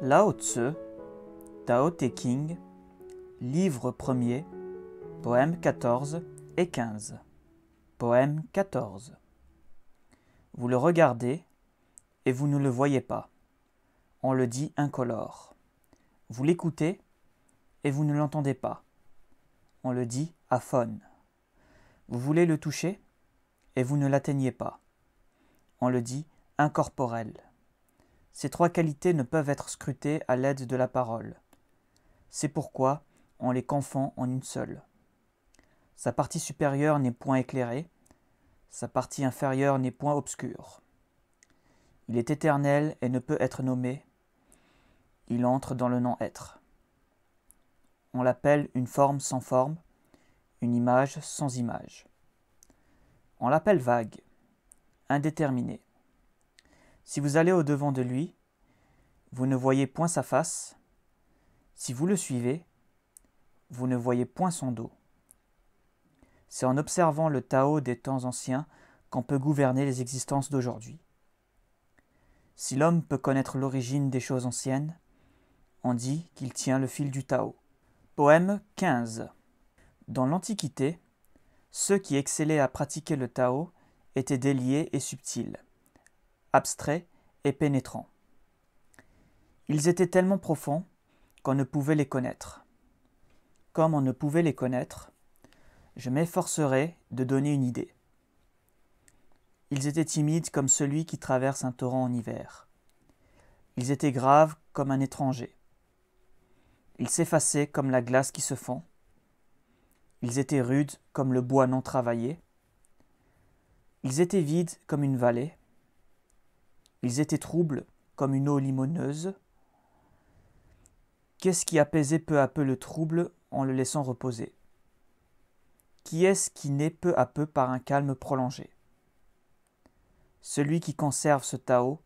Lao Tse, Tao Te Ching, livre 1er, poèmes 14 et 15. Poème 14. Vous le regardez et vous ne le voyez pas. On le dit incolore. Vous l'écoutez et vous ne l'entendez pas. On le dit aphone. Vous voulez le toucher et vous ne l'atteignez pas. On le dit incorporel. Ces trois qualités ne peuvent être scrutées à l'aide de la parole. C'est pourquoi on les confond en une seule. Sa partie supérieure n'est point éclairée, sa partie inférieure n'est point obscure. Il est éternel et ne peut être nommé. Il entre dans le non-être. On l'appelle une forme sans forme, une image sans image. On l'appelle vague, indéterminé. Si vous allez au-devant de lui, vous ne voyez point sa face. Si vous le suivez, vous ne voyez point son dos. C'est en observant le Tao des temps anciens qu'on peut gouverner les existences d'aujourd'hui. Si l'homme peut connaître l'origine des choses anciennes, on dit qu'il tient le fil du Tao. Poème 15. Dans l'Antiquité, ceux qui excellaient à pratiquer le Tao étaient déliés et subtils, abstraits et pénétrants. Ils étaient tellement profonds qu'on ne pouvait les connaître. Comme on ne pouvait les connaître, je m'efforcerai de donner une idée. Ils étaient timides comme celui qui traverse un torrent en hiver. Ils étaient graves comme un étranger. Ils s'effaçaient comme la glace qui se fond. Ils étaient rudes comme le bois non travaillé. Ils étaient vides comme une vallée. Ils étaient troubles comme une eau limoneuse. Qu'est-ce qui apaisait peu à peu le trouble en le laissant reposer? Qui est-ce qui naît peu à peu par un calme prolongé? Celui qui conserve ce Tao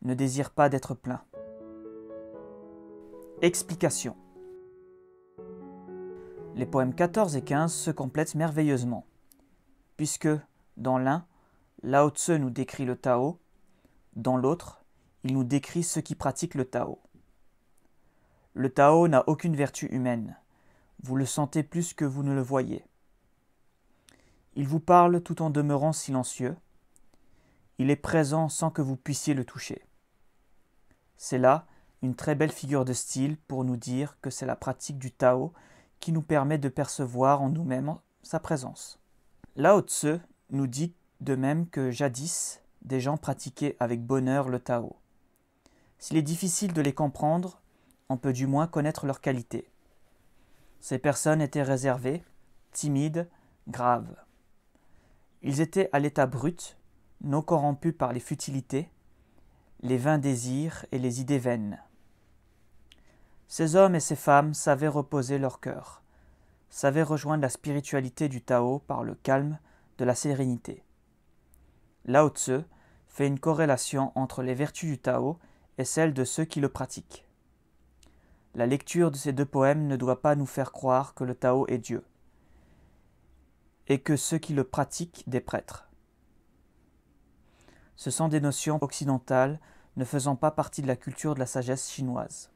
ne désire pas d'être plein. Explication. Les poèmes 14 et 15 se complètent merveilleusement, puisque, dans l'un, Lao Tse nous décrit le Tao, dans l'autre, il nous décrit ceux qui pratiquent le Tao. Le Tao n'a aucune vertu humaine, vous le sentez plus que vous ne le voyez. Il vous parle tout en demeurant silencieux, il est présent sans que vous puissiez le toucher. C'est là une très belle figure de style pour nous dire que c'est la pratique du Tao qui nous permet de percevoir en nous-mêmes sa présence. Lao Tse nous dit de même que jadis, des gens pratiquaient avec bonheur le Tao. S'il est difficile de les comprendre, on peut du moins connaître leurs qualités. Ces personnes étaient réservées, timides, graves. Ils étaient à l'état brut, non corrompus par les futilités, les vains désirs et les idées vaines. Ces hommes et ces femmes savaient reposer leur cœur, savaient rejoindre la spiritualité du Tao par le calme de la sérénité. Lao Tse fait une corrélation entre les vertus du Tao et celles de ceux qui le pratiquent. La lecture de ces deux poèmes ne doit pas nous faire croire que le Tao est Dieu, et que ceux qui le pratiquent des prêtres. Ce sont des notions occidentales ne faisant pas partie de la culture de la sagesse chinoise.